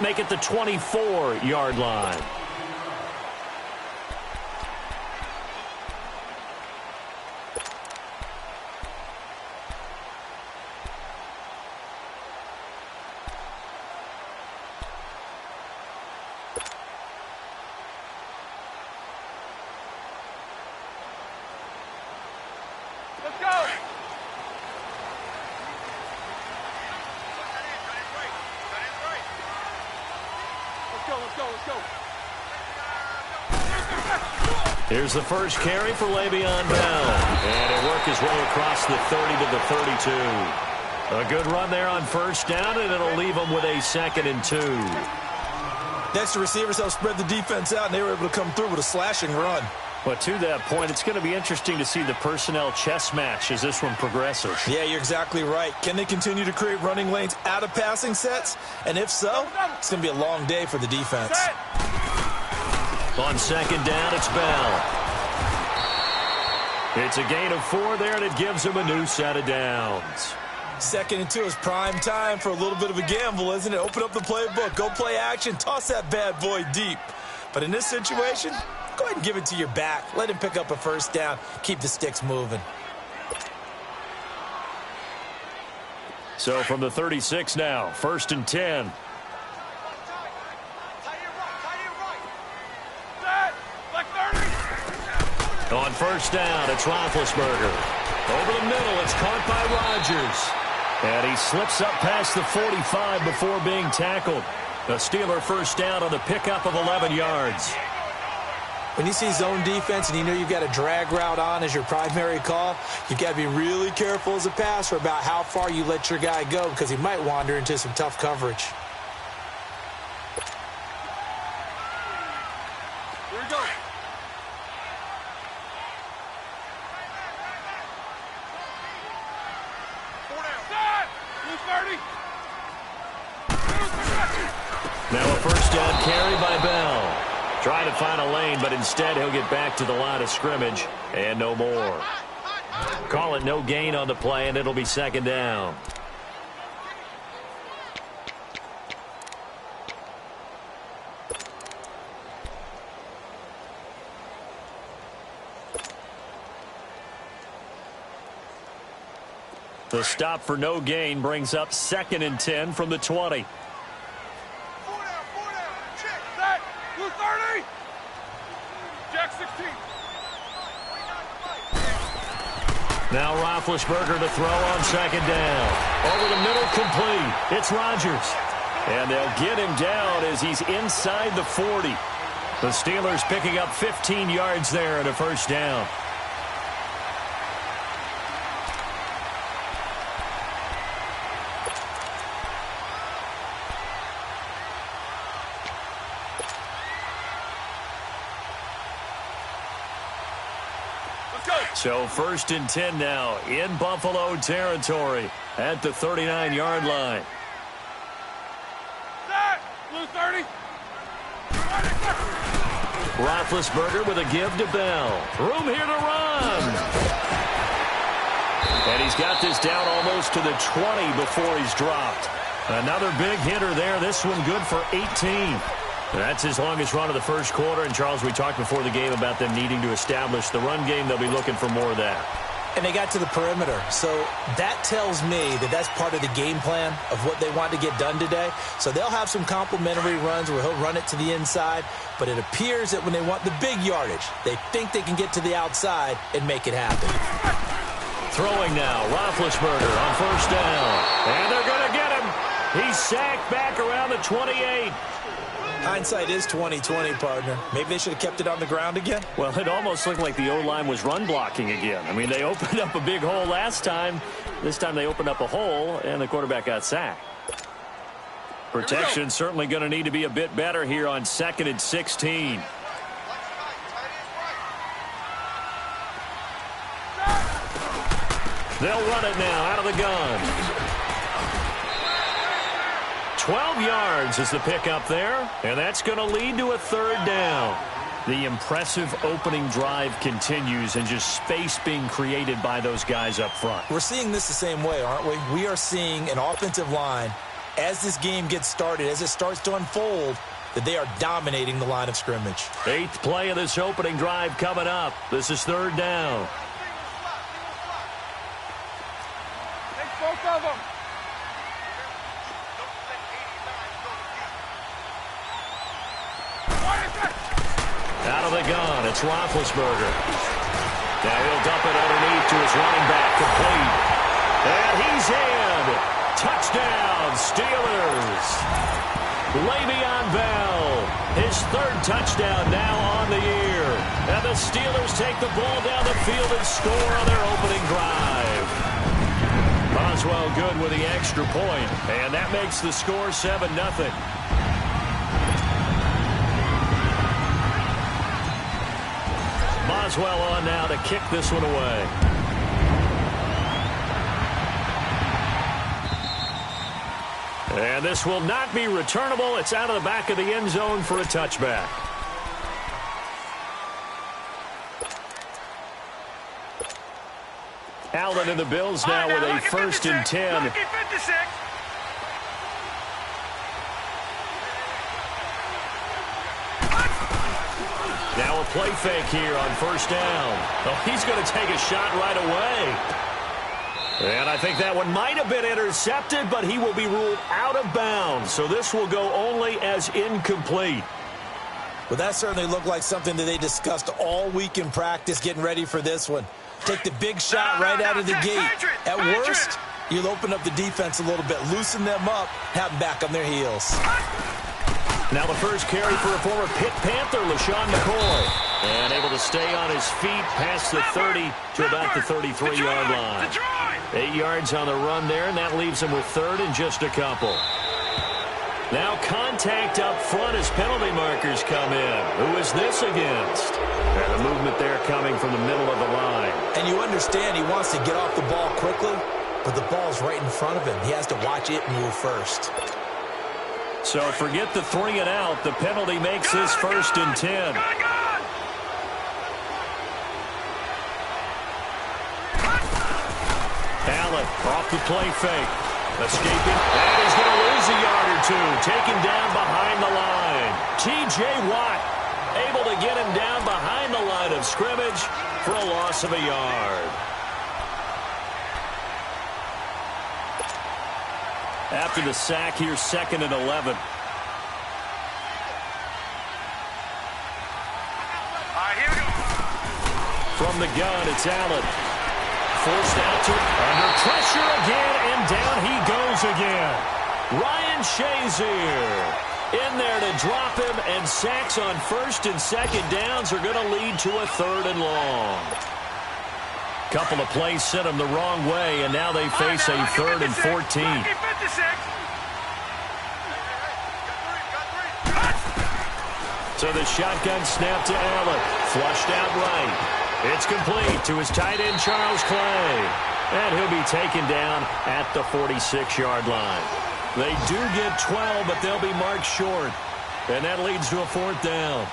make it the 24-yard line. Here's the first carry for Le'Veon Bell. And it worked his way across the 30 to the 32. A good run there on first down, and it'll leave them with a 2nd and 2. Next, the receivers helped spread the defense out, and they were able to come through with a slashing run. But to that point, it's going to be interesting to see the personnel chess match as this one progresses. Yeah, you're exactly right. Can they continue to create running lanes out of passing sets? And if so, it's going to be a long day for the defense. On 2nd down, it's Bell. It's a gain of 4 there, and it gives him a new set of downs. 2nd and 2 is prime time for a little bit of a gamble, isn't it? Open up the playbook, go play action, toss that bad boy deep. But in this situation, go ahead and give it to your back. Let him pick up a first down. Keep the sticks moving. So from the 36 now, 1st and 10. On first down, it's Roethlisberger. Over the middle, it's caught by Rodgers. And he slips up past the 45 before being tackled. A Steeler first down on the pickup of 11 yards. When you see zone defense and you know you've got a drag route on as your primary call, you've got to be really careful as a passer about how far you let your guy go because he might wander into some tough coverage. Here we go. Now a first down carry by Bell. Trying to find a lane, but instead he'll get back to the line of scrimmage and no more. Call it no gain on the play, and it'll be 2nd down. The stop for no gain brings up 2nd and 10 from the 20. Now Roethlisberger to throw on 2nd down. Over the middle, complete. It's Rodgers. And they'll get him down as he's inside the 40. The Steelers picking up 15 yards there and a first down. So 1st and 10 now in Buffalo territory at the 39-yard line. Blue 30. Roethlisberger with a give to Bell. Room here to run. And he's got this down almost to the 20 before he's dropped. Another big hitter there. This one good for 18. That's his longest run of the first quarter. And, Charles, we talked before the game about them needing to establish the run game. They'll be looking for more of that. And they got to the perimeter. So that tells me that that's part of the game plan of what they want to get done today. So they'll have some complementary runs where he'll run it to the inside. But it appears that when they want the big yardage, they think they can get to the outside and make it happen. Throwing now, Roethlisberger on first down. And they're going to get him. He's sacked back around the 28. Hindsight is 20/20, partner. Maybe they should have kept it on the ground again. Well, it almost looked like the O-line was run blocking again. I mean, they opened up a big hole last time. This time they opened up a hole, and the quarterback got sacked. Protection certainly going to need to be a bit better here on 2nd and 16. They'll run it now out of the gun. 12 yards is the pickup there, and that's going to lead to a third down. The impressive opening drive continues, and just space being created by those guys up front. We're seeing this the same way, aren't we? We are seeing an offensive line as this game gets started, as it starts to unfold, that they are dominating the line of scrimmage. 8th play of this opening drive coming up. This is 3rd down. Take both of them. Out of the gun, it's Roethlisberger. Now he'll dump it underneath to his running back, complete. And he's in. Touchdown, Steelers. Le'Veon Bell, his 3rd touchdown now on the year. And the Steelers take the ball down the field and score on their opening drive. Boswell good with the extra point, and that makes the score 7-0. Boswell on now to kick this one away. And this will not be returnable. It's out of the back of the end zone for a touchback. Allen and the Bills now with a 1st and 10. Now a play fake here on 1st down. Oh, he's going to take a shot right away. And I think that one might have been intercepted, but he will be ruled out of bounds. So this will go only as incomplete. Well, that certainly looked like something that they discussed all week in practice getting ready for this one. Take the big shot right out of the gate. At worst, you'll open up the defense a little bit, loosen them up, have them back on their heels. Now the first carry for a former Pitt Panther, LaShawn McCoy. And able to stay on his feet past the 30 to about the 33-yard line. 8 yards on the run there, and that leaves him with 3rd and just a couple. Now contact up front as penalty markers come in. Who is this against? And the movement there coming from the middle of the line. And you understand he wants to get off the ball quickly, but the ball's right in front of him. He has to watch it move first. So forget the 3 and out. The penalty makes this 1st and 10. Allen off the play fake. Escaping. And he's going to lose a yard or 2. Taken down behind the line. T.J. Watt able to get him down behind the line of scrimmage for a loss of a yard. After the sack, here's 2nd and 11. From the gun, it's Allen. Forced out to under pressure again, and down he goes again. Ryan Shazier in there to drop him, and sacks on 1st and 2nd downs are going to lead to a 3rd and long. Couple of plays sent them the wrong way, and now they face a 3rd and 14. So the shotgun snap to Allen. Flushed out right. It's complete to his tight end, Charles Clay. And he'll be taken down at the 46-yard line. They do get 12, but they'll be marked short. And that leads to a 4th down.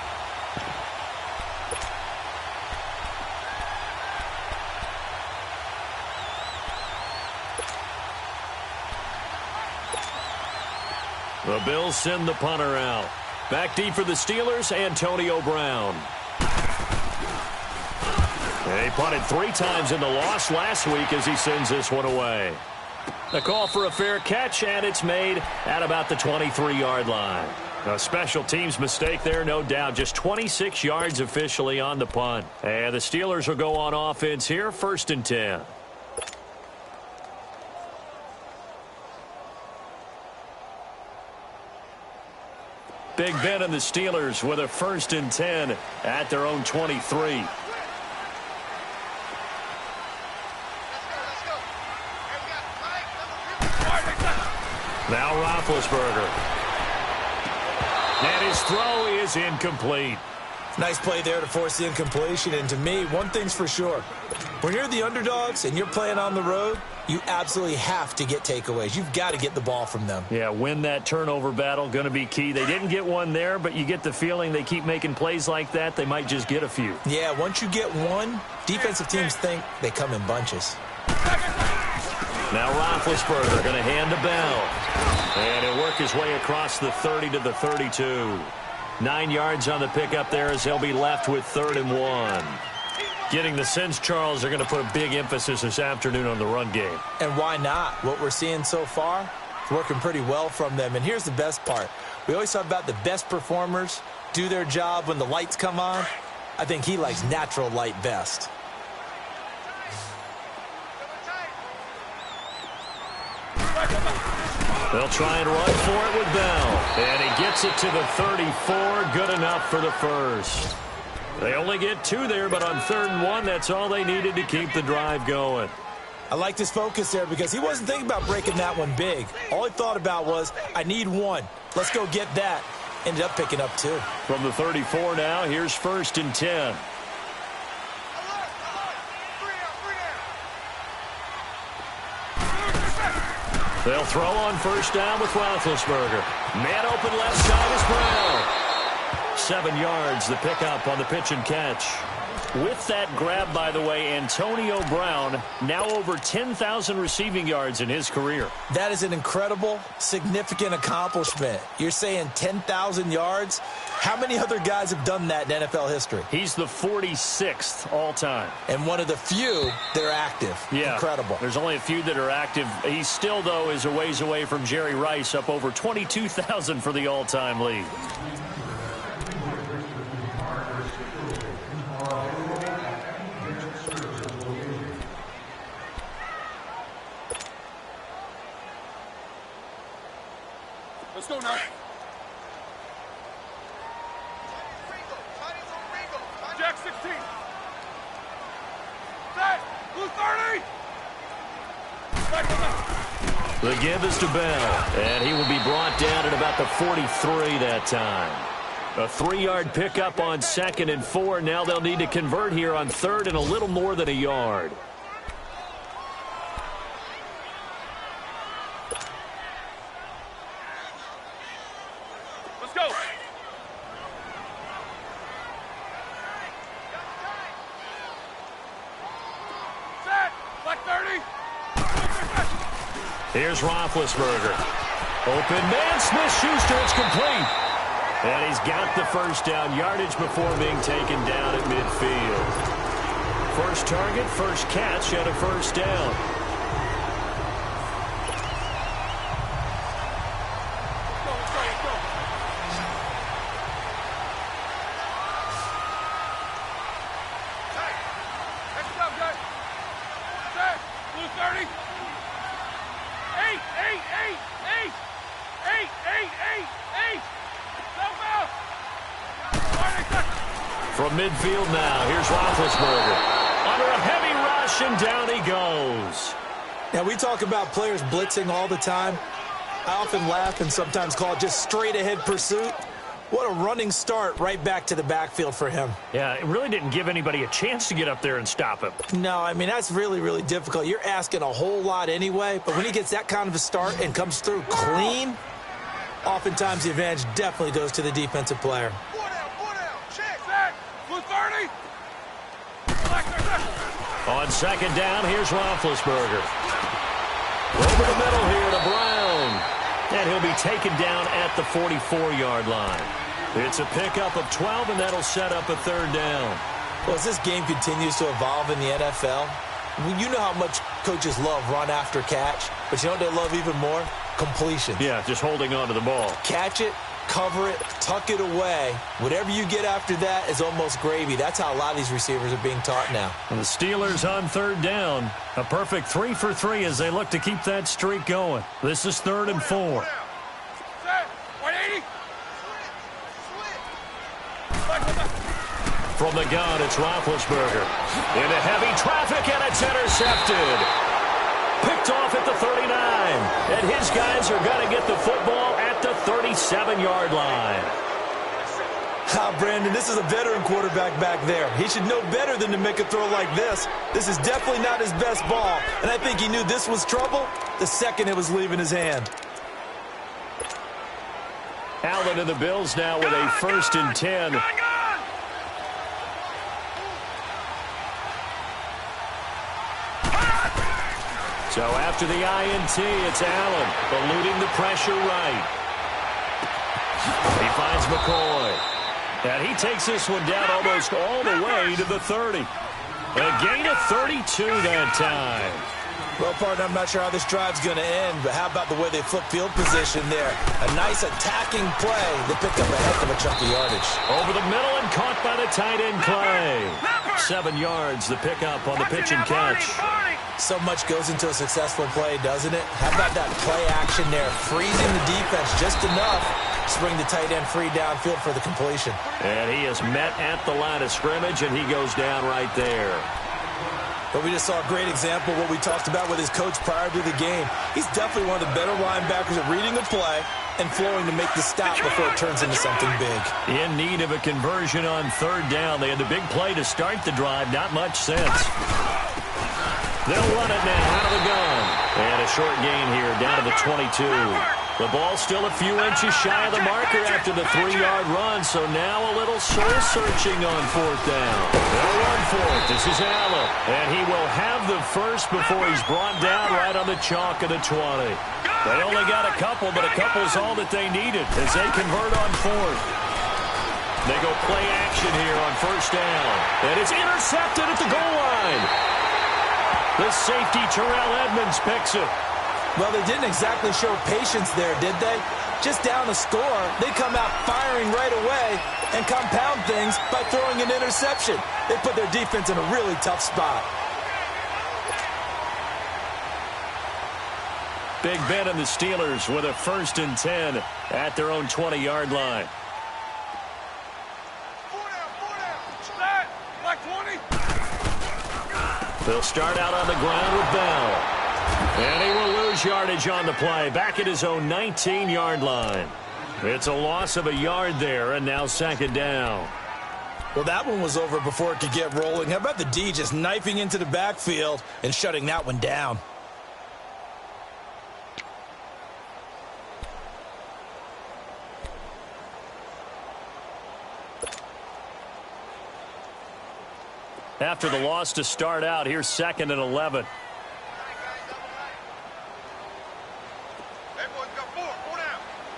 The Bills send the punter out. Back deep for the Steelers, Antonio Brown. He punted 3 times in the loss last week as he sends this one away. The call for a fair catch, and it's made at about the 23-yard line. A special teams mistake there, no doubt. Just 26 yards officially on the punt. And the Steelers will go on offense here, 1st and 10. Big Ben and the Steelers with a 1st and 10 at their own 23. Now Roethlisberger. And his throw is incomplete. Nice play there to force the incompletion. And to me, one thing's for sure. When you're the underdogs and you're playing on the road, you absolutely have to get takeaways. You've got to get the ball from them. Yeah, win that turnover battle, going to be key. They didn't get one there, but you get the feeling they keep making plays like that, they might just get a few. Yeah, once you get one, defensive teams think they come in bunches. Now Roethlisberger going to hand to Bell. And he'll work his way across the 30 to the 32. 9 yards on the pickup there as he'll be left with 3rd and 1. Getting the sense, Charles, they're going to put a big emphasis this afternoon on the run game. And why not? What we're seeing so far, it's working pretty well from them. And here's the best part. We always talk about the best performers do their job when the lights come on. I think he likes natural light best. They'll try and run for it with Bell. And he gets it to the 34. Good enough for the first. They only get 2 there, but on 3rd and 1, that's all they needed to keep the drive going. I liked his focus there because he wasn't thinking about breaking that one big. All he thought about was, I need 1. Let's go get that. Ended up picking up 2. From the 34 now, here's 1st and 10. They'll throw on 1st down with Roethlisberger. Man open left side is Brown. 7 yards, the pickup on the pitch and catch. With that grab, by the way, Antonio Brown now over 10,000 receiving yards in his career. That is an incredible, significant accomplishment. You're saying 10,000 yards? How many other guys have done that in NFL history? He's the 46th all-time. And one of the few that are active. Yeah, incredible. There's only a few that are active. He still, though, is a ways away from Jerry Rice, up over 22,000 for the all-time lead. Let's go now. Jack 16. Set. Blue 30. The give is to Bell, and he will be brought down at about the 43 that time. A 3-yard pickup on 2nd and 4. Now they'll need to convert here on 3rd and a little more than a yard. Let's go. Set. Black 30. Here's Roethlisberger. Open man, Smith-Schuster, it's complete. And he's got the 1st down, yardage before being taken down at midfield. First target, first catch at a 1st down. From midfield now, here's Roethlisberger. Under a heavy rush, and down he goes. Now, we talk about players blitzing all the time. I often laugh and sometimes call it just straight-ahead pursuit. What a running start right back to the backfield for him. Yeah, it really didn't give anybody a chance to get up there and stop him. No, I mean, that's really, really difficult. You're asking a whole lot anyway, but when he gets that kind of a start and comes through clean, oftentimes the advantage definitely goes to the defensive player. On 2nd down, here's Roethlisberger. Over the middle here to Brown. And he'll be taken down at the 44-yard line. It's a pickup of 12, and that'll set up a 3rd down. Well, as this game continues to evolve in the NFL, you know how much coaches love run after catch, but you know what they love even more? Completion. Yeah, just holding on to the ball. Catch it, cover it, tuck it away. Whatever you get after that is almost gravy. That's how a lot of these receivers are being taught now. And the Steelers on 3rd down. A perfect 3 for 3 as they look to keep that streak going. This is 3rd and 4. From the gun, it's Roethlisberger. Into heavy traffic, and it's intercepted. Picked off at the 39. And his guys are going to get the football at the 37-yard line. Brandon, this is a veteran quarterback back there. He should know better than to make a throw like this. This is definitely not his best ball. And I think he knew this was trouble the second it was leaving his hand. Allen and the Bills now with a 1st and 10. So after the INT, it's Allen eluding the pressure right. He finds McCoy. And he takes this one down almost all the way to the 30. A gain of 32 that time. Well, partner, I'm not sure how this drive's going to end, but how about the way they flip field position there? A nice attacking play to pick up a heck of a chunk of yardage. Over the middle and caught by the tight end Clay. 7 yards, the pickup on the pitch and catch. So much goes into a successful play, doesn't it? How about that play action there? Freezing the defense just enough to bring the tight end free downfield for the completion. And he is met at the line of scrimmage, and he goes down right there. But we just saw a great example of what we talked about with his coach prior to the game. He's definitely one of the better linebackers at reading the play and flowing to make the stop before it turns into something big. In need of a conversion on third down. They had the big play to start the drive. Not much sense. They'll run it now out of the gun. And a short gain here down to the 22. The ball still a few inches shy of the marker after the 3-yard run, so now a little soul-searching on fourth down. They'll run for it. This is Allen, and he will have the first before he's brought down right on the chalk of the 20. They only got a couple, but a couple's all that they needed as they convert on fourth. They go play action here on first down, and it's intercepted at the goal line. The safety, Terrell Edmonds, picks it. Well, they didn't exactly show patience there, did they? Just down a score, they come out firing right away and compound things by throwing an interception. They put their defense in a really tough spot. Big Ben and the Steelers with a 1st and 10 at their own 20-yard line. Set. Like 20. They'll start out on the ground with Bell. And he will lose yardage on the play, back at his own 19-yard line. It's a loss of a yard there, and now 2nd down. Well, that one was over before it could get rolling. How about the D just knifing into the backfield and shutting that one down? After the loss to start out, here's 2nd and 11.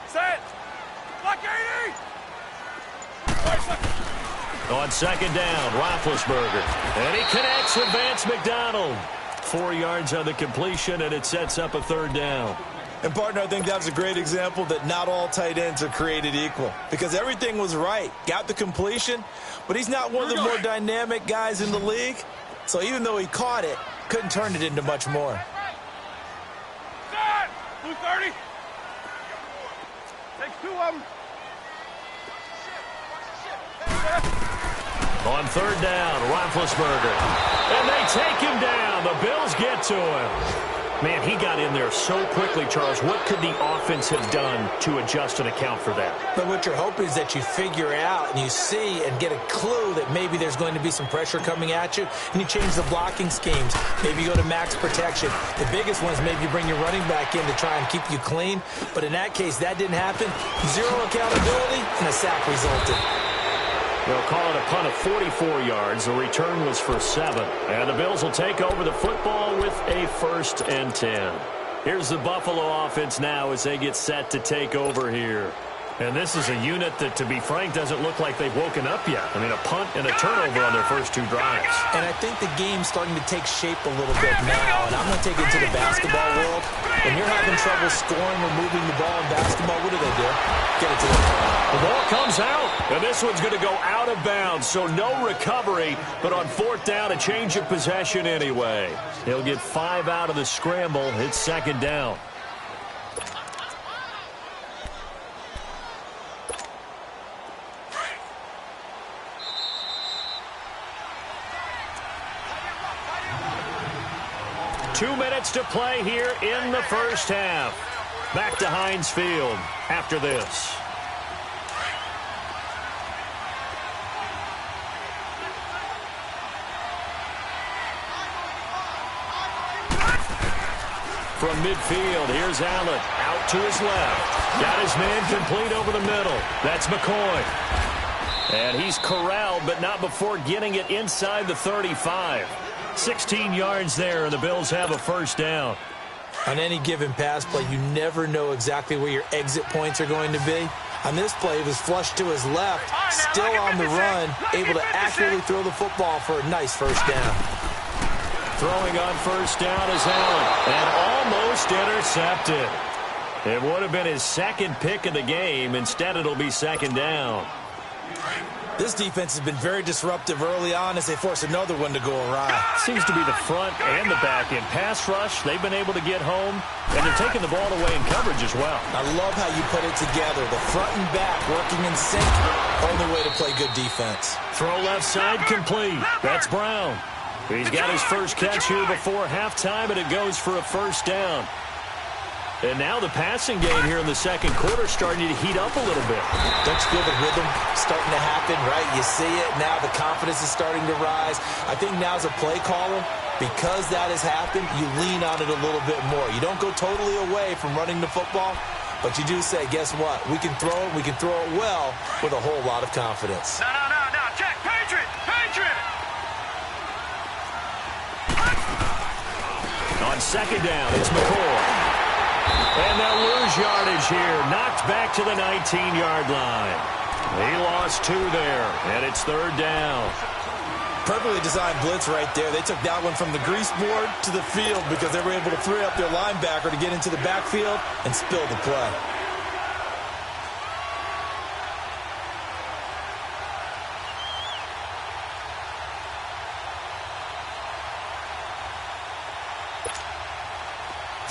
Set. Like 80. On 2nd down, Roethlisberger. And he connects with Vance McDonald. 4 yards on the completion, and it sets up a 3rd down. And, partner, I think that was a great example that not all tight ends are created equal. Because everything was right. Got the completion, but he's not one of the more dynamic guys in the league. So even though he caught it, couldn't turn it into much more. Set. Blue 30. Take 2 of them. On 3rd down, Roethlisberger. And they take him down. The Bills get to him. Man, he got in there so quickly, Charles. What could the offense have done to adjust and account for that? But what you're hoping is that you figure out and you see and get a clue that maybe there's going to be some pressure coming at you, and you change the blocking schemes. Maybe you go to max protection. The biggest one is maybe you bring your running back in to try and keep you clean. But in that case, that didn't happen. 0 accountability, and a sack resulted. They'll call it a punt of 44 yards. The return was for 7. And the Bills will take over the football with a 1st and 10. Here's the Buffalo offense now as they get set to take over here. And this is a unit that, to be frank, doesn't look like they've woken up yet. I mean, a punt and a turnover on their first 2 drives. And I think the game's starting to take shape a little bit now. And I'm going to take it to the basketball world. When you're having trouble scoring or moving the ball in basketball, what do? Get it to the ball. The ball comes out, and this one's going to go out of bounds, so no recovery, but on 4th down, a change of possession anyway. He'll get 5 out of the scramble. It's 2nd down. Two minutes to play here in the first half. Back to Heinz Field after this. From midfield, here's Allen. Out to his left. Got his man complete over the middle. That's McCoy. And he's corralled, but not before getting it inside the 35. 16 yards there, and the Bills have a first down. On any given pass play, you never know exactly where your exit points are going to be. On this play, it was flushed to his left, still on the run, able to accurately throw the football for a nice first down. Throwing on first down is Allen, and almost intercepted. It would have been his second pick of the game. Instead, it'll be second down. This defense has been very disruptive early on as they force another one to go awry. Seems to be the front and the back end. Pass rush, they've been able to get home, and they're taking the ball away in coverage as well. I love how you put it together. The front and back working in sync. Only way to play good defense. Throw left side complete. That's Brown. He's got his first catch here before halftime, and it goes for a first down. And now the passing game here in the second quarter starting to heat up a little bit. Don't you feel the rhythm starting to happen, right? You see it now. The confidence is starting to rise. I think now as a play caller, because that has happened, you lean on it a little bit more. You don't go totally away from running the football, but you do say, guess what? We can throw it. We can throw it well with a whole lot of confidence. No. Check. Patriot. On second down, it's McCoy. And they'll lose yardage here. Knocked back to the 19-yard line. He lost 2 there, and it's third down. Perfectly designed blitz right there. They took that one from the grease board to the field because they were able to free up their linebacker to get into the backfield and spill the play.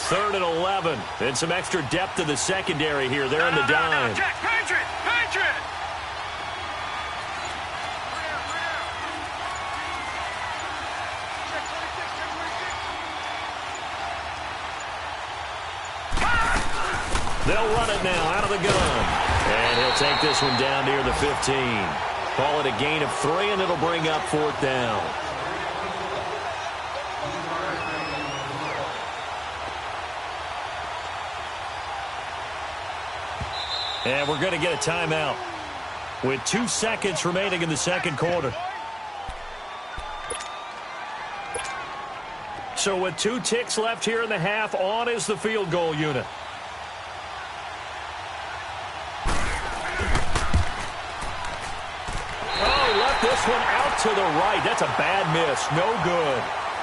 Third and 11. And some extra depth to the secondary here. They're in the dime. Check. Patriot. They'll run it now out of the gun. And he'll take this one down near the 15. Call it a gain of 3, and it'll bring up fourth down. And we're going to get a timeout with 2 seconds remaining in the second quarter. So with 2 ticks left here in the half, on is the field goal unit. Oh, left this one out to the right. That's a bad miss. No good.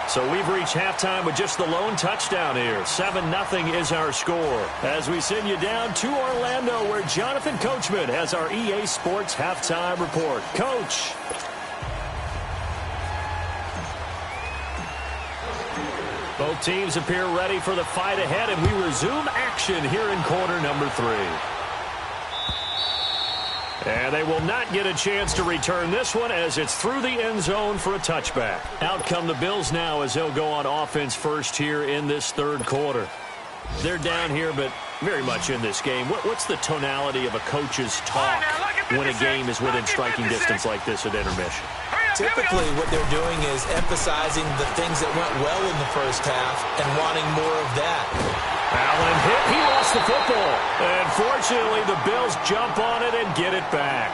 So we've reached halftime with just the lone touchdown here. 7-0 is our score. As we send you down to Orlando, where Jonathan Coachman has our EA Sports halftime report. Coach. Both teams appear ready for the fight ahead, and we resume action here in quarter number 3. And they will not get a chance to return this one as it's through the end zone for a touchback. Out come the Bills now as they'll go on offense first here in this third quarter. They're down here, but very much in this game. What's the tonality of a coach's talk when a game is within striking distance like this at intermission? Typically, what they're doing is emphasizing the things that went well in the first half and wanting more of that. Allen hit. He lost the football. And fortunately, the Bills jump on it and get it back.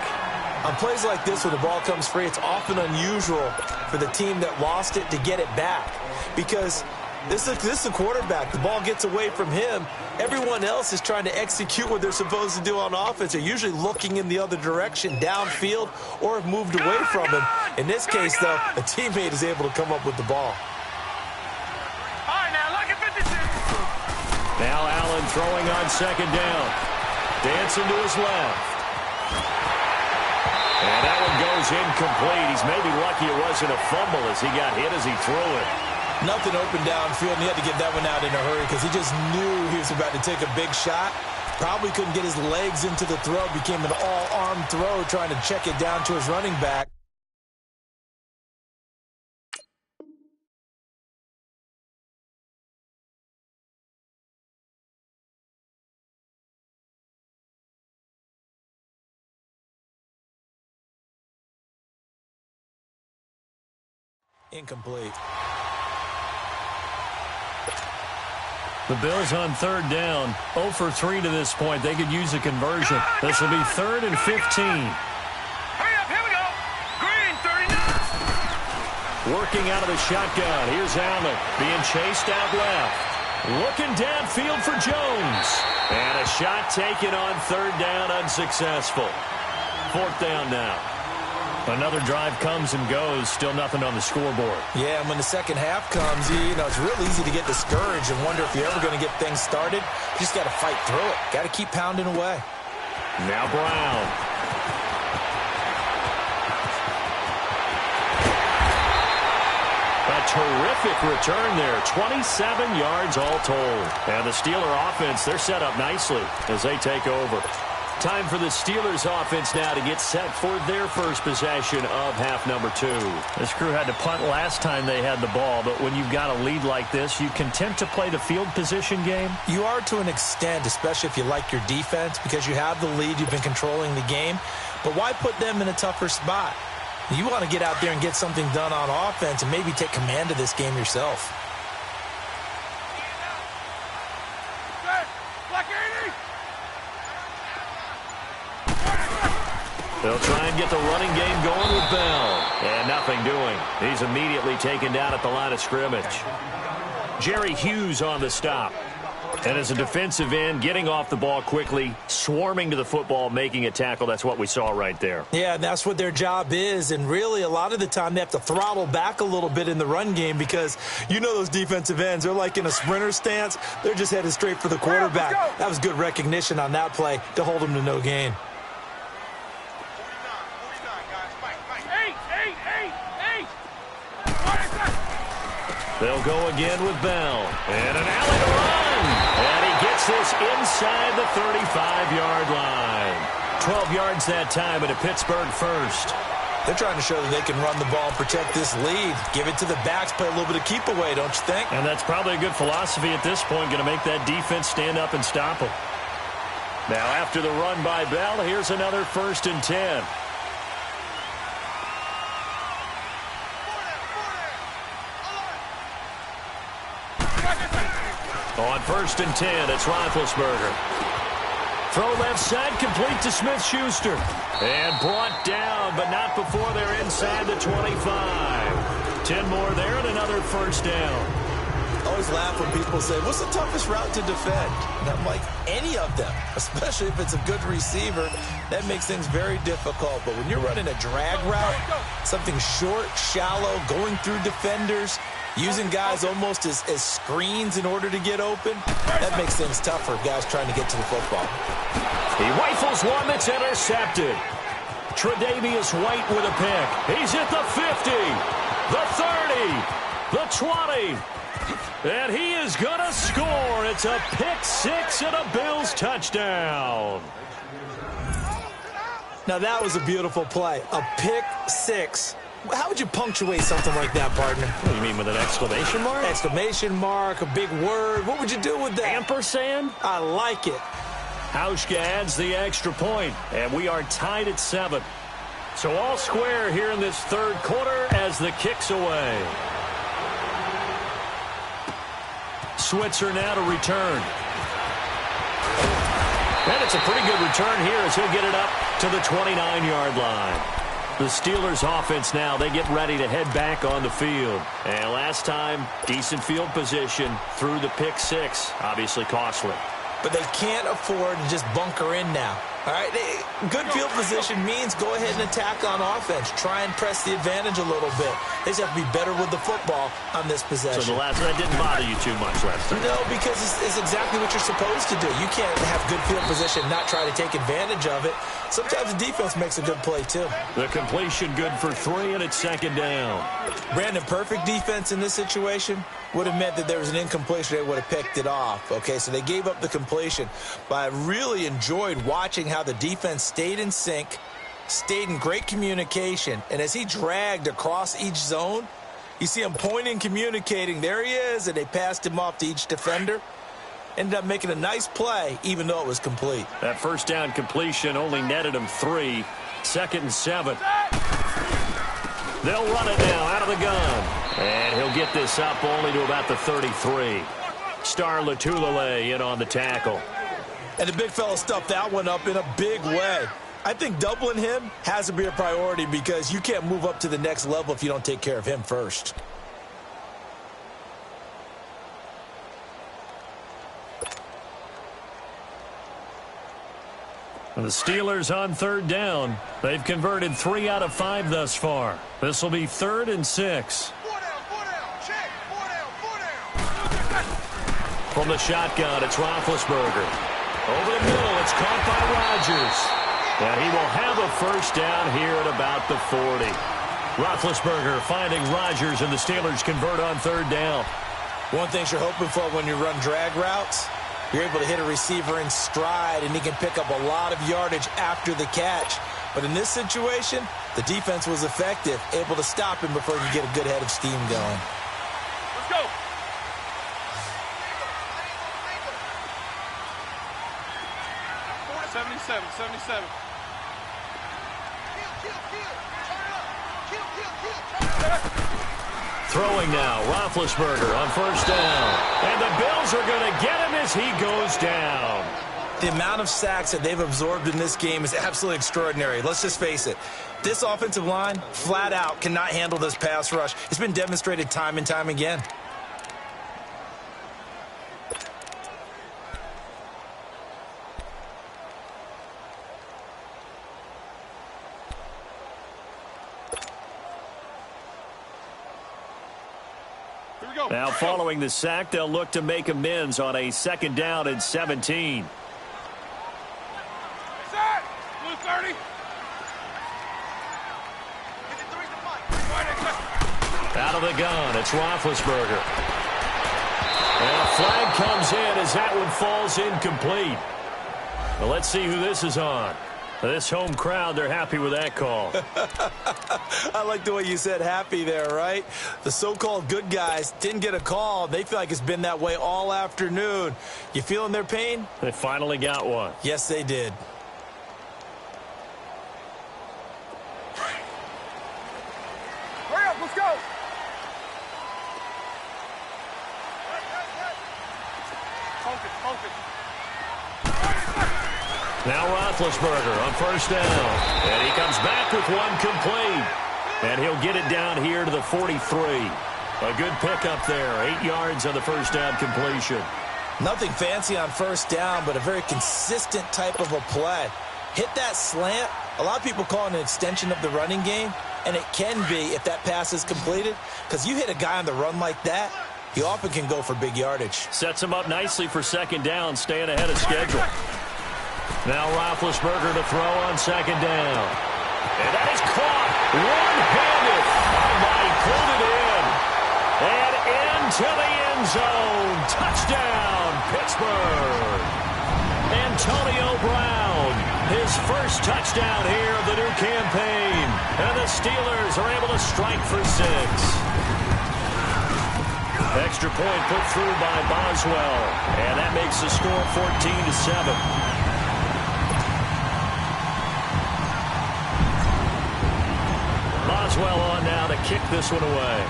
On plays like this, when the ball comes free, it's often unusual for the team that lost it to get it back. Because this is the quarterback. The ball gets away from him. Everyone else is trying to execute what they're supposed to do on offense. They're usually looking in the other direction, downfield, or have moved away from him. In this case, though, a teammate is able to come up with the ball. Now Allen throwing on second down. Dancing to his left. And that one goes incomplete. He's maybe lucky it wasn't a fumble as he got hit as he threw it. Nothing open downfield, and he had to get that one out in a hurry because he just knew he was about to take a big shot. Probably couldn't get his legs into the throw. Became an all-arm throw trying to check it down to his running back. Incomplete. The Bills on third down, 0 for 3 to this point. They could use a conversion. This will be 3rd and 15. Hurry up, here we go. Green, 39. Working out of the shotgun. Here's Allen being chased out left. Looking downfield for Jones. And a shot taken on third down, unsuccessful. Fourth down now. Another drive comes and goes. Still nothing on the scoreboard. Yeah, and when the second half comes, you know, it's real easy to get discouraged and wonder if you're ever going to get things started. You just got to fight through it. Got to keep pounding away. Now Brown. A terrific return there. 27 yards all told. And the Steeler offense, they're set up nicely as they take over. Time for the Steelers offense now to get set for their first possession of half number 2. This crew had to punt last time they had the ball, but when you've got a lead like this, you content to play the field position game? You are to an extent, especially if you like your defense, because you have the lead, you've been controlling the game. But why put them in a tougher spot? You want to get out there and get something done on offense and maybe take command of this game yourself. They'll try and get the running game going with Bell. And nothing doing. He's immediately taken down at the line of scrimmage. Jerry Hughes on the stop. And as a defensive end, getting off the ball quickly, swarming to the football, making a tackle. That's what we saw right there. Yeah, and that's what their job is. And really, a lot of the time, they have to throttle back a little bit in the run game because you know those defensive ends, they're like in a sprinter stance. They're just headed straight for the quarterback. That was good recognition on that play to hold them to no gain. They'll go again with Bell. And an alley to run. And he gets this inside the 35-yard line. 12 yards that time, and a Pittsburgh first. They're trying to show that they can run the ball and protect this lead. Give it to the backs, play a little bit of keep away, don't you think? And that's probably a good philosophy at this point, going to make that defense stand up and stop them. Now after the run by Bell, here's another 1st and 10. On 1st and 10, it's Roethlisberger. Throw left side, complete to Smith-Schuster. And brought down, but not before they're inside the 25. 10 more there and another 1st down. I always laugh when people say, what's the toughest route to defend? And I'm like, any of them, especially if it's a good receiver. That makes things very difficult. But when you're running a drag route, something short, shallow, going through defenders, using guys almost as screens in order to get open, that makes things tough for guys trying to get to the football. He rifles one that's intercepted. Tre'Davious White with a pick. He's at the 50, the 30, the 20. And he is going to score. It's a pick six and a Bills touchdown. Now, that was a beautiful play. A pick six. How would you punctuate something like that, partner? What do you mean, with an exclamation mark? Exclamation mark, a big word. What would you do with that? Ampersand? I like it. Hauschka adds the extra point, and we are tied at 7. So all square here in this third quarter as the kick's away. Switzer now to return. And it's a pretty good return here as he'll get it up to the 29-yard line. The Steelers offense now, they get ready to head back on the field. And last time, decent field position through the pick six. Obviously costly. But they can't afford to just bunker in now. All right, good field position means go ahead and attack on offense. Try and press the advantage a little bit. They just have to be better with the football on this possession. So that didn't bother you too much last time? No, because it's exactly what you're supposed to do. You can't have good field position and not try to take advantage of it. Sometimes the defense makes a good play, too. The completion good for 3, and it's 2nd down. Brandon, perfect defense in this situation would have meant that there was an incompletion. They would have picked it off. Okay, so they gave up the completion. But I really enjoyed watching how the defense stayed in sync, stayed in great communication, and as he dragged across each zone, you see him pointing, communicating. There he is, and they passed him off to each defender. Ended up making a nice play, even though it was complete. That first down completion only netted him 3. 2nd and 7. They'll run it now out of the gun. And he'll get this up only to about the 33. Star Latulele in on the tackle. And the big fella stuffed that one up in a big way. I think doubling him has to be a priority because you can't move up to the next level if you don't take care of him first. The Steelers on third down. They've converted 3 out of 5 thus far. This will be 3rd and 6. Check. 4 down. From the shotgun, it's Roethlisberger. Over the middle, it's caught by Rodgers. And he will have a first down here at about the 40. Roethlisberger finding Rodgers, and the Steelers convert on third down. One thing you're hoping for when you run drag routes, you're able to hit a receiver in stride, and he can pick up a lot of yardage after the catch. But in this situation, the defense was effective, able to stop him before he could get a good head of steam going. Let's go. $77. Throwing now, Roethlisberger on first down. And the Bills are going to get him as he goes down. The amount of sacks that they've absorbed in this game is absolutely extraordinary. Let's just face it. This offensive line, flat out, cannot handle this pass rush. It's been demonstrated time and time again. Now, following the sack, they'll look to make amends on a 2nd down and 17. Set. Blue 30. Out of the gun, it's Roethlisberger. And a flag comes in as that one falls incomplete. Well, let's see who this is on. This home crowd, they're happy with that call. I like the way you said happy there, right? The so-called good guys didn't get a call. They feel like it's been that way all afternoon. You feeling their pain? They finally got one. Yes, they did. Hurry up, let's go. Focus. Now Roethlisberger on first down. And he comes back with one complete. And he'll get it down here to the 43. A good pickup there. 8 yards on the first down completion. Nothing fancy on first down, but a very consistent type of a play. Hit that slant. A lot of people call it an extension of the running game, and it can be if that pass is completed, because you hit a guy on the run like that, he often can go for big yardage. Sets him up nicely for 2nd down, staying ahead of schedule. Now Roethlisberger to throw on 2nd down. And that is caught one-handed. Oh, my, pulled it in. And into the end zone. Touchdown, Pittsburgh. Antonio Brown, his first touchdown here of the new campaign. And the Steelers are able to strike for 6. Extra point put through by Boswell. And that makes the score 14-7. Boswell on now to kick this one away.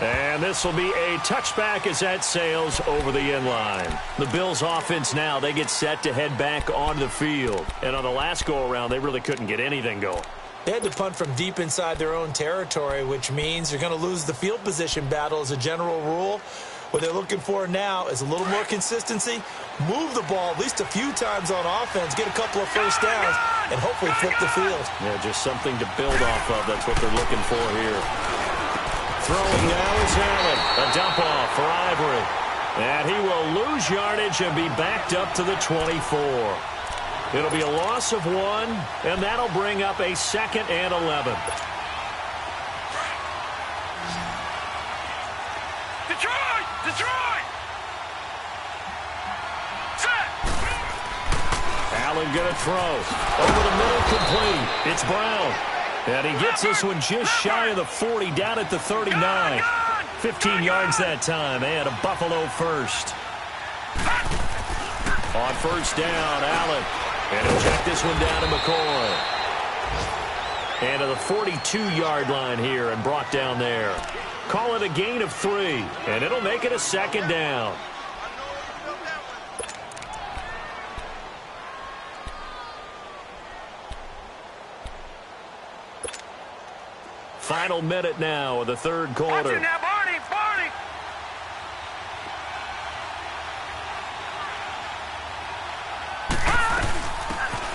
And this will be a touchback as that sails over the end line. The Bills offense now, they get set to head back onto the field. And on the last go-around, they really couldn't get anything going. They had to punt from deep inside their own territory, which means you're going to lose the field position battle as a general rule. What they're looking for now is a little more consistency, move the ball at least a few times on offense, get a couple of first downs, and hopefully flip the field. Yeah, just something to build off of. That's what they're looking for here. Throwing now is Allen. A dump off for Ivory. And he will lose yardage and be backed up to the 24. It'll be a loss of 1, and that'll bring up a 2nd and 11. Detroit! Set! Allen going to throw. Over the middle, complete. It's Brown. And he gets this one just shy of the 40, down at the 39. 15 yards that time, and a Buffalo first. On first down, Allen. And he'll check this one down to McCoy. And to the 42-yard line here and brought down there. Call it a gain of 3, and it'll make it a 2nd down. Final minute now of the third quarter. Watch it now, Barney, Barney.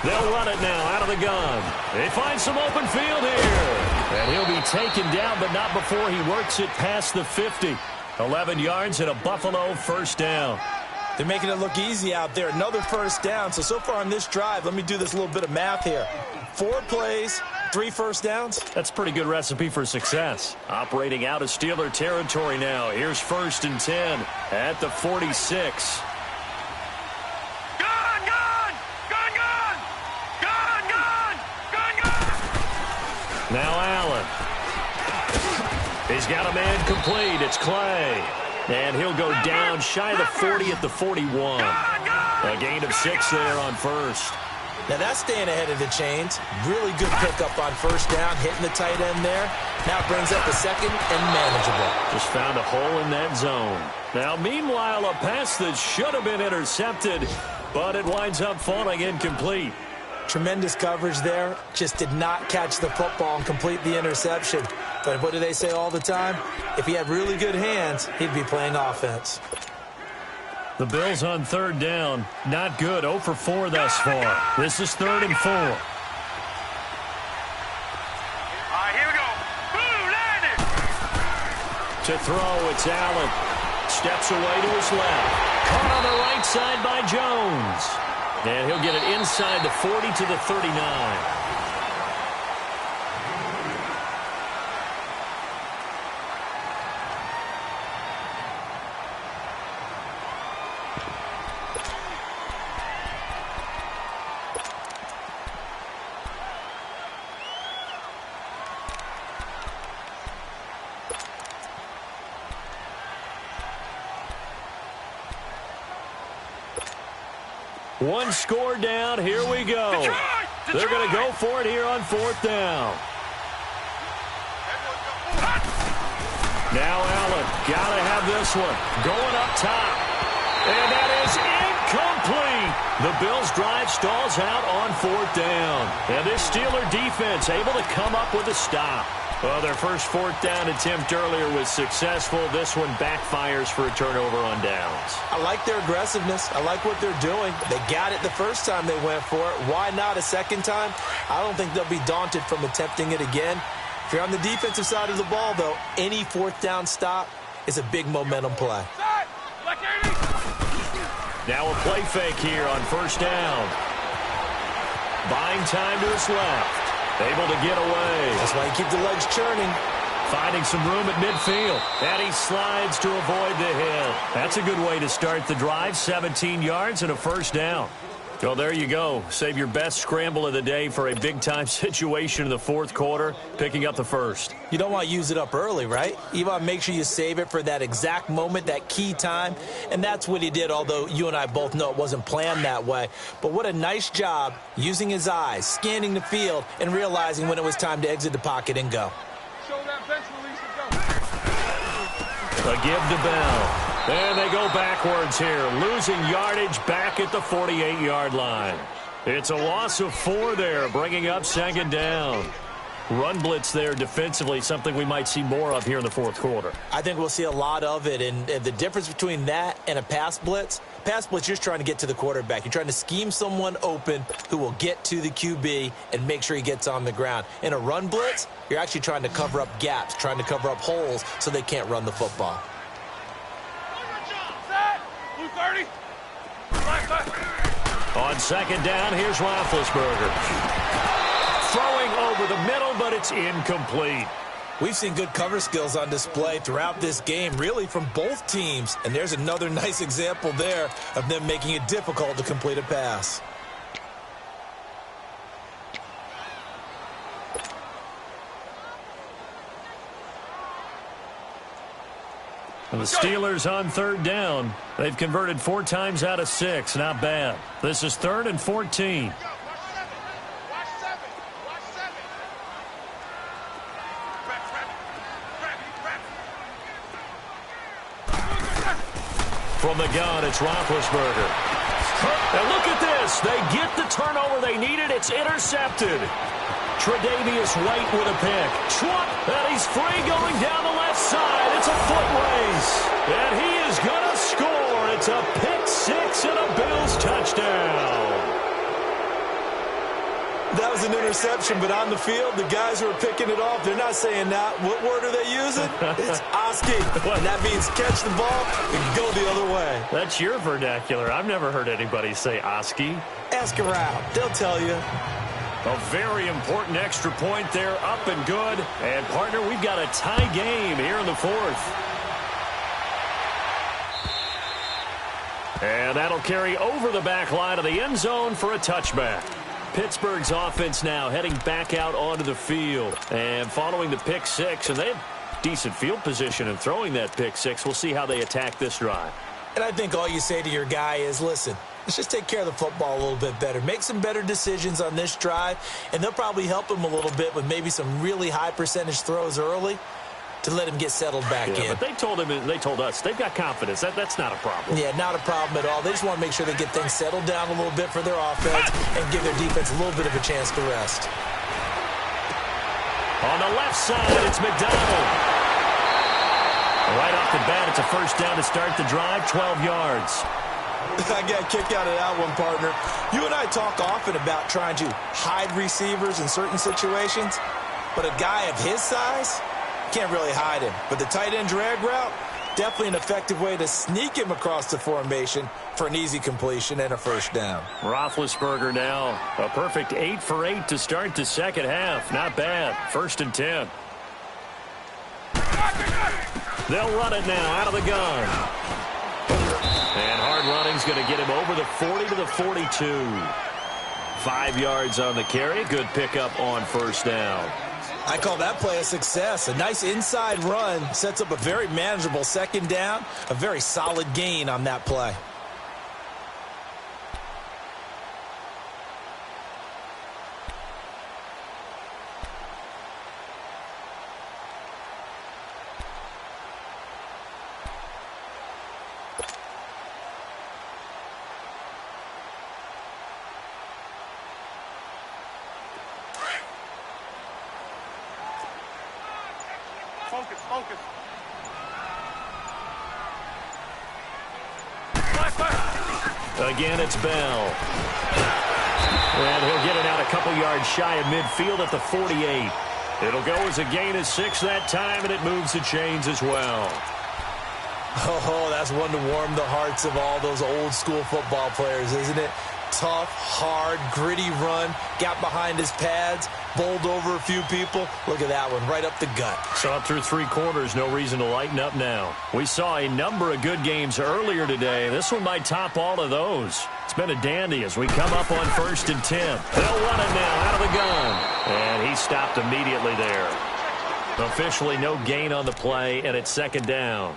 They'll run it now out of the gun. They find some open field here. And he'll be taken down, but not before he works it past the 50. 11 yards and a Buffalo first down. They're making it look easy out there. Another first down. So far on this drive, let me do this little bit of math here. 4 plays, 3 first downs. That's a pretty good recipe for success. Operating out of Steeler territory now. Here's 1st and 10 at the 46. Now Allen. He's got a man complete. It's Clay. And he'll go down shy of the 40 at the 41. A gain of 6 there on first. Now that's staying ahead of the chains. Really good pickup on first down, hitting the tight end there. Now brings up the second and manageable. Just found a hole in that zone. Now meanwhile, a pass that should have been intercepted, but it winds up falling incomplete. Tremendous coverage there. Just did not catch the football and complete the interception. But what do they say all the time? If he had really good hands, he'd be playing offense. The Bills on third down. Not good. 0 for 4 thus far. This is 3rd and 4. All right, here we go. Boom, landed. To throw, it's Allen. Steps away to his left. Caught on the right side by Jones. And he'll get it inside the 40 to the 39. One score down. Here we go. Detroit! They're going to go for it here on 4th down. Now Allen. Got to have this one. Going up top. And that is incomplete. The Bills' drive stalls out on 4th down. And this Steeler defense able to come up with a stop. Well, their first 4th down attempt earlier was successful. This one backfires for a turnover on downs. I like their aggressiveness. I like what they're doing. They got it the first time they went for it. Why not a second time? I don't think they'll be daunted from attempting it again. If you're on the defensive side of the ball, though, any 4th down stop is a big momentum play. Now a play fake here on first down. Buying time to his left. Able to get away. That's why you keep the legs churning. Finding some room at midfield. And he slides to avoid the hit. That's a good way to start the drive. 17 yards and a first down. Well, there you go. Save your best scramble of the day for a big-time situation in the 4th quarter, picking up the first. You don't want to use it up early, right? You want to make sure you save it for that exact moment, that key time. And that's what he did, although you and I both know it wasn't planned that way. But what a nice job using his eyes, scanning the field, and realizing when it was time to exit the pocket and go. Show that bench release and go. A give to Bell. And they go backwards here, losing yardage back at the 48-yard line. It's a loss of 4 there, bringing up 2nd down. Run blitz there defensively, something we might see more of here in the 4th quarter. I think we'll see a lot of it, and the difference between that and a pass blitz, you're just trying to get to the quarterback. You're trying to scheme someone open who will get to the QB and make sure he gets on the ground. In a run blitz, you're actually trying to cover up gaps, trying to cover up holes so they can't run the football. Blue 30. On 2nd down, here's Roethlisberger. Throwing over the middle, but it's incomplete. We've seen good cover skills on display throughout this game, really from both teams. And there's another nice example there of them making it difficult to complete a pass. And the Steelers on 3rd down. They've converted 4 times out of 6. Not bad. This is 3rd and 14. From the gun, it's Roethlisberger. And look at this. They get the turnover they needed. It's intercepted. Tre'Davious White with a pick. Schwab, and he's free going down the left side. It's a foot race. And he is going to score. It's a pick six and a Bills touchdown. That was an interception, but on the field, the guys who are picking it off, they're not saying that. What word are they using? It's Oski. And that means catch the ball and go the other way. That's your vernacular. I've never heard anybody say Oski. Ask around. They'll tell you. A very important extra point there, up and good. And, partner, we've got a tie game here in the fourth. And that'll carry over the back line of the end zone for a touchback. Pittsburgh's offense now heading back out onto the field. And following the pick six, and they have decent field position in throwing that pick six. We'll see how they attack this drive. And I think all you say to your guy is, listen, let's just take care of the football a little bit better. Make some better decisions on this drive, and they'll probably help him a little bit with maybe some really high percentage throws early to let him get settled back in. But they told us they've got confidence. That's not a problem. Yeah, not a problem at all. They just want to make sure they get things settled down a little bit for their offense and give their defense a little bit of a chance to rest. On the left side, it's McDonald. Right off the bat, it's a first down to start the drive, 12 yards. I got a kick out of that one, partner. You and I talk often about trying to hide receivers in certain situations, but a guy of his size can't really hide him. But the tight end drag route, definitely an effective way to sneak him across the formation for an easy completion and a first down. Roethlisberger now, a perfect 8 for 8 to start the second half. Not bad. 1st and 10. They'll run it now out of the gun. And hard running's going to get him over the 40 to the 42. 5 yards on the carry. Good pickup on first down. I call that play a success. A nice inside run sets up a very manageable second down. A very solid gain on that play. Focus. Again, it's Bell. And he'll get it out a couple yards shy of midfield at the 48. It'll go as a gain of 6 that time, and it moves the chains as well. Oh, that's one to warm the hearts of all those old school football players, isn't it? Tough, hard, gritty run, got behind his pads, bowled over a few people. Look at that one, right up the gut. Saw it through 3 quarters, no reason to lighten up now. We saw a number of good games earlier today. This one might top all of those. It's been a dandy as we come up on 1st and 10. They'll run it now out of the gun. And he stopped immediately there. Officially no gain on the play, and it's 2nd down.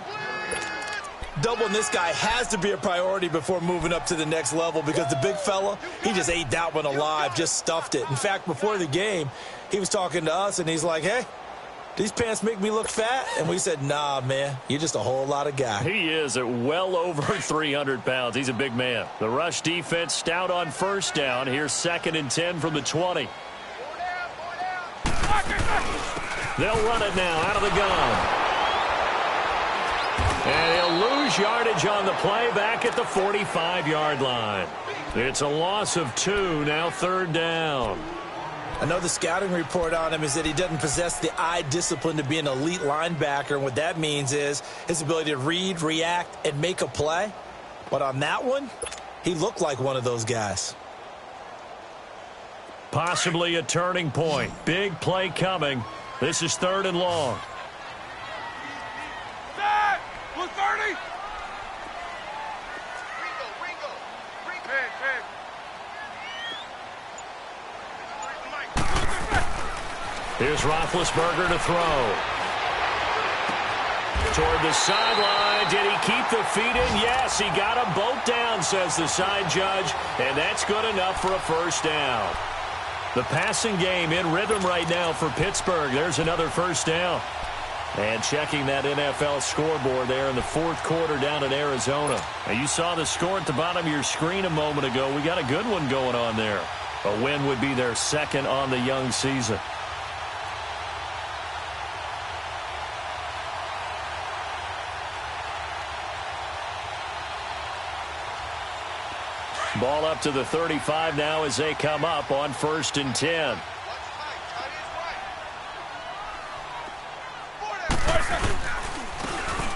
Doubling this guy has to be a priority before moving up to the next level because the big fella, he just ate that one alive, just stuffed it. In fact, before the game, he was talking to us, and he's like, hey, these pants make me look fat? And we said, nah, man, you're just a whole lot of guy. He is at well over 300 pounds. He's a big man. The rush defense stout on first down. Here's 2nd and 10 from the 20. They'll run it now out of the gun. And he'll lose yardage on the play back at the 45-yard line. It's a loss of 2, now 3rd down. I know the scouting report on him is that he doesn't possess the eye discipline to be an elite linebacker. And what that means is his ability to read, react, and make a play. But on that one, he looked like one of those guys. Possibly a turning point. Big play coming. This is 3rd and long. 30. Here's Roethlisberger to throw. Toward the sideline. Did he keep the feet in? Yes, he got them both down, says the side judge. And that's good enough for a first down. The passing game in rhythm right now for Pittsburgh. There's another first down. And checking that NFL scoreboard there in the 4th quarter down in Arizona. Now you saw the score at the bottom of your screen a moment ago. We got a good one going on there. A win would be their second on the young season. Ball up to the 35 now as they come up on 1st and 10.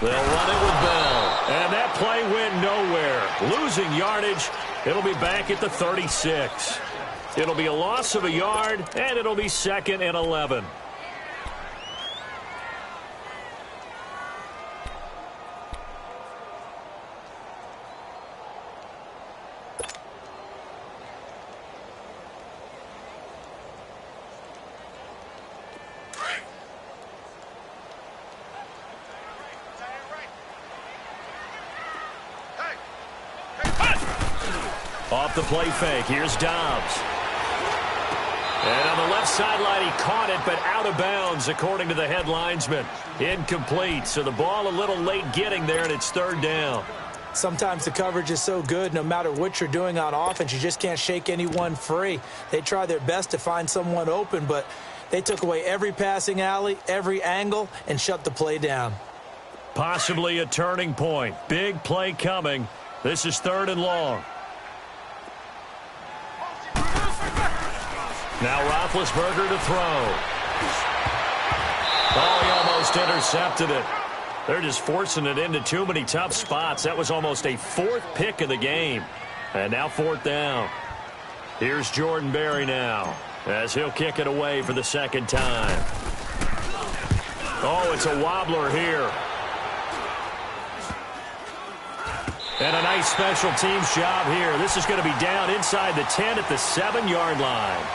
They'll run it with Bell. And that play went nowhere. Losing yardage. It'll be back at the 36. It'll be a loss of a yard, and it'll be 2nd and 11. Off the play fake, here's Dobbs. And on the left sideline, he caught it, but out of bounds, according to the head linesman. Incomplete, so the ball a little late getting there, and it's 3rd down. Sometimes the coverage is so good, no matter what you're doing on offense, you just can't shake anyone free. They try their best to find someone open, but they took away every passing alley, every angle, and shut the play down. Possibly a turning point. Big play coming. This is 3rd and long. Now Roethlisberger to throw. Oh, he almost intercepted it. They're just forcing it into too many tough spots. That was almost a 4th pick of the game. And now 4th down. Here's Jordan Berry now as he'll kick it away for the 2nd time. Oh, it's a wobbler here. And a nice special teams job here. This is going to be down inside the 10 at the 7-yard line.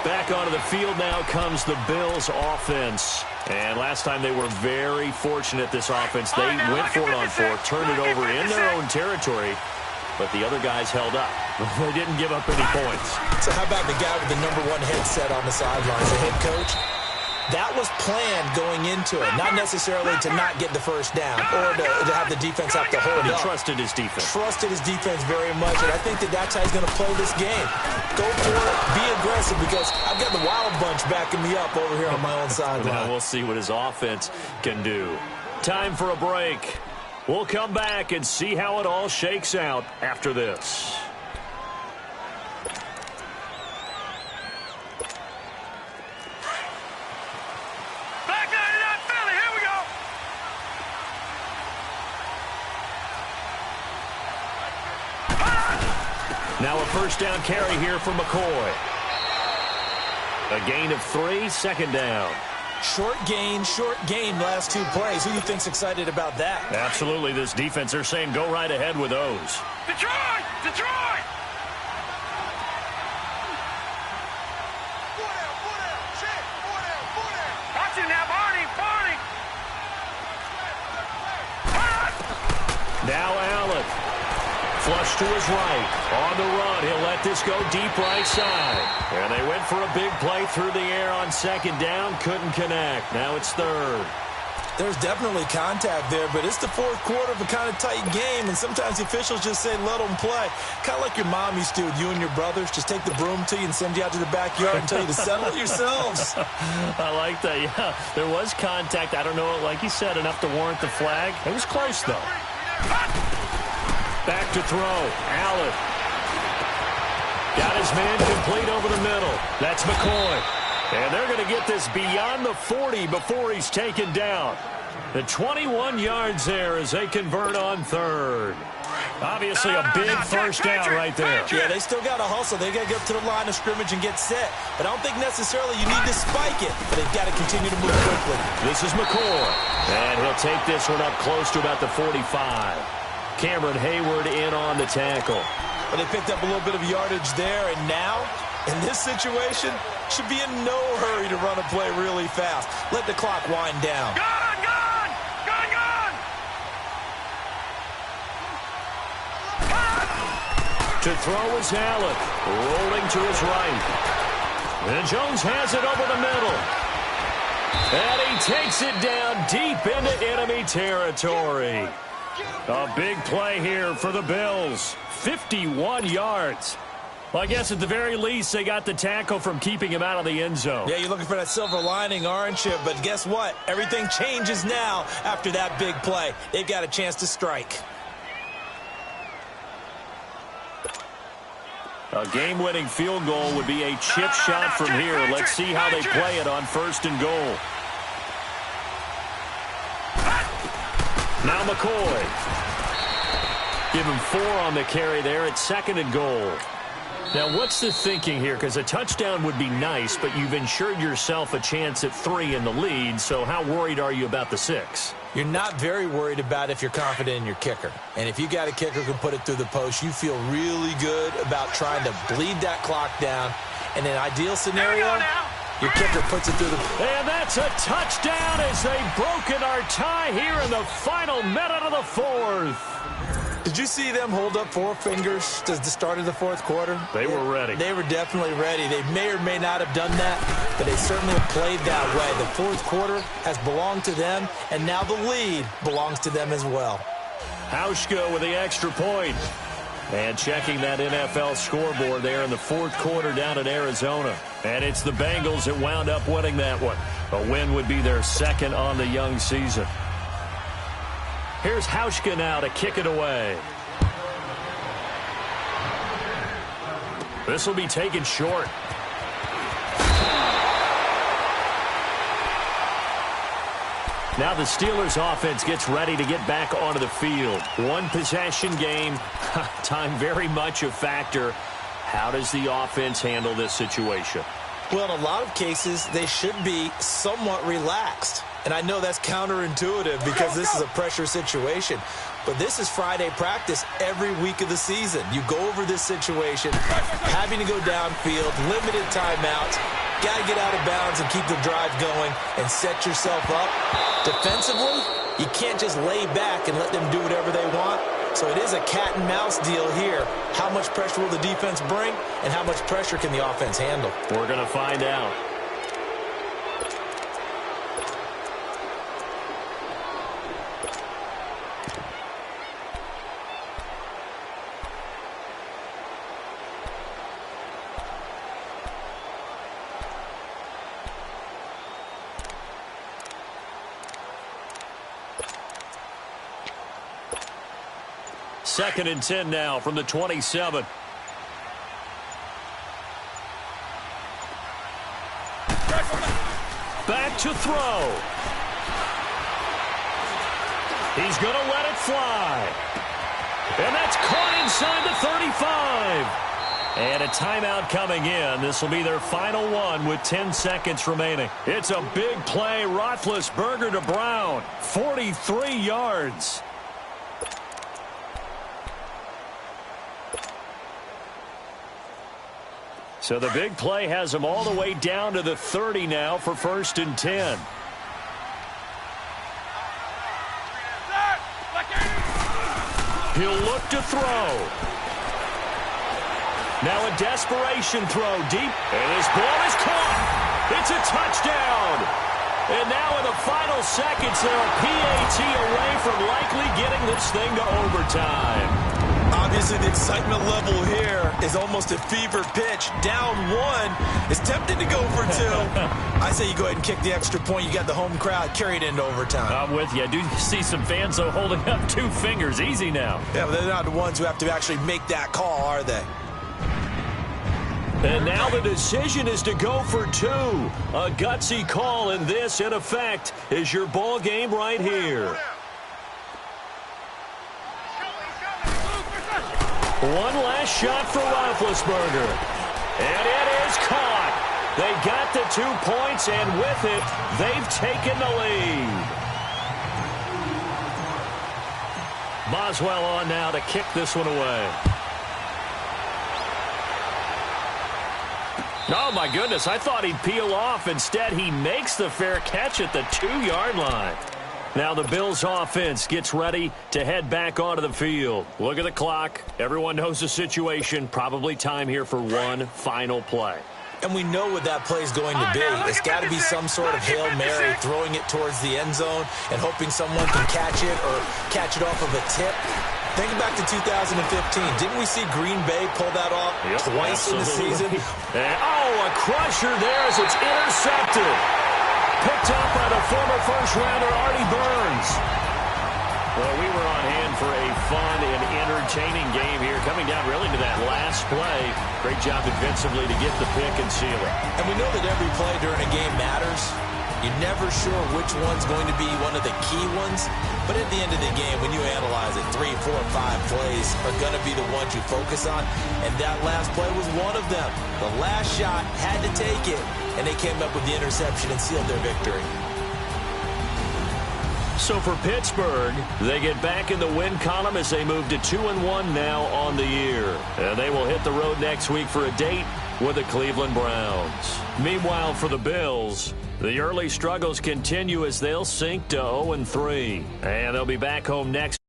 Back onto the field now comes the Bills offense. And last time they were very fortunate, this offense. They went for it on 4th, turned it over in their own territory, but the other guys held up. They didn't give up any points. So how about the guy with the #1 headset on the sidelines, the head coach? That was planned going into it, not necessarily to not get the first down or to have the defense have to hold He up. trusted his defense. Trusted his defense very much, and I think that's how he's going to play this game. Go for it, be aggressive, because I've got the wild bunch backing me up over here on my own sideline. Now we'll see what his offense can do. Time for a break. We'll come back and see how it all shakes out after this. Now a 1st down carry here for McCoy. A gain of 3, 2nd down. Short gain, last 2 plays. Who do you think's excited about that? Absolutely, this defense, they're saying go right ahead with those. Detroit! Detroit! Watch him now, Barney! Now Allen. Flush to his right. On the run, he'll let this go deep right side. And they went for a big play through the air on 2nd down. Couldn't connect. Now it's 3rd. There's definitely contact there, but it's the 4th quarter of a kind of tight game, and sometimes the officials just say let them play. Kind of like your mom used to with you and your brothers. Just take the broom to you and send you out to the backyard and tell you to settle it yourselves. I like that, yeah. There was contact. I don't know, like you said, enough to warrant the flag. It was close, though. Back to throw. Allen. Got his man complete over the middle. That's McCoy. And they're going to get this beyond the 40 before he's taken down. The 21 yards there as they convert on 3rd. Obviously a big 1st down right there. Yeah, they still got to hustle. They got to get up to the line of scrimmage and get set. But I don't think necessarily you need to spike it. But they've got to continue to move quickly. This is McCoy. And he'll take this one up close to about the 45. Cameron Hayward in on the tackle. But they picked up a little bit of yardage there, and now, in this situation, should be in no hurry to run a play really fast. Let the clock wind down. Gone! To throw is Allen. Rolling to his right. And Jones has it over the middle. And he takes it down deep into enemy territory. A big play here for the Bills. 51 yards. Well, I guess at the very least, they got the tackle from keeping him out of the end zone. Yeah, you're looking for that silver lining, aren't you? But guess what? Everything changes now after that big play. They've got a chance to strike. A game-winning field goal would be a chip shot from here. Let's see how they play it on 1st and goal. Now McCoy. Give him 4 on the carry there at 2nd and goal. Now, what's the thinking here? Because a touchdown would be nice, but you've ensured yourself a chance at 3 in the lead, so how worried are you about the 6? You're not very worried about if you're confident in your kicker. And if you got a kicker who can put it through the post, you feel really good about trying to bleed that clock down. In an ideal scenario, your kicker puts it through the... And that's a touchdown as they've broken our tie here in the final minute of the 4th. Did you see them hold up 4 fingers to the start of the 4th quarter? They were ready. They were definitely ready. They may or may not have done that, but they certainly have played that way. The 4th quarter has belonged to them, and now the lead belongs to them as well. Hauschka with the extra point. And checking that NFL scoreboard there in the 4th quarter down in Arizona. And it's the Bengals that wound up winning that one. A win would be their 2nd on the young season. Here's Hauschka now to kick it away. This will be taken short. Now the Steelers offense gets ready to get back onto the field. One possession game. Time very much a factor. How does the offense handle this situation? Well, in a lot of cases, they should be somewhat relaxed. And I know that's counterintuitive because this is a pressure situation. But this is Friday practice every week of the season. You go over this situation, having to go downfield, limited timeouts, got to get out of bounds and keep the drive going and set yourself up. Defensively, you can't just lay back and let them do whatever they want. So it is a cat and mouse deal here. How much pressure will the defense bring and how much pressure can the offense handle? We're going to find out. Second and 10 now from the 27. Back to throw. He's going to let it fly. And that's caught inside the 35. And a timeout coming in. This will be their final one with 10 seconds remaining. It's a big play. Roethlisberger to Brown. 43 yards. So the big play has him all the way down to the 30 now for 1st and 10. He'll look to throw. Now a desperation throw deep. And his ball is caught. It's a touchdown. And now in the final seconds, they're a PAT away from likely getting this thing to overtime. Obviously, the excitement level here is almost a fever pitch. Down 1. It's tempting to go for 2. I say you go ahead and kick the extra point. You got the home crowd. Carry it into overtime. I'm with you. I do see some fans, though, holding up 2 fingers. Easy now. Yeah, but they're not the ones who have to actually make that call, are they? And now the decision is to go for 2. A gutsy call, and this, in effect, is your ball game right here. One last shot for Roethlisberger. And it is caught. They got the 2 points, and with it, they've taken the lead. Boswell on now to kick this one away. Oh, my goodness. I thought he'd peel off. Instead, he makes the fair catch at the 2-yard line. Now the Bills offense gets ready to head back onto the field. Look at the clock. Everyone knows the situation. Probably time here for one final play. And we know what that play is going to be. It's got to be some sort of Hail Mary, throwing it towards the end zone and hoping someone can catch it or catch it off of a tip. Think back to 2015. Didn't we see Green Bay pull that off twice in the season? And, a crusher there as it's intercepted. Picked up by the former first-rounder Artie Burns. Well, we were on hand for a fun and entertaining game here, coming down really to that last play. Great job defensively to get the pick and seal it. And we know that every play during a game matters. You're never sure which one's going to be one of the key ones. But at the end of the game, when you analyze it, 3, 4, 5 plays are going to be the ones you focus on. And that last play was one of them. The last shot had to take it, and they came up with the interception and sealed their victory. So for Pittsburgh, they get back in the win column as they move to 2-1 now on the year. And they will hit the road next week for a date with the Cleveland Browns. Meanwhile, for the Bills, the early struggles continue as they'll sink to 0-3. And they'll be back home next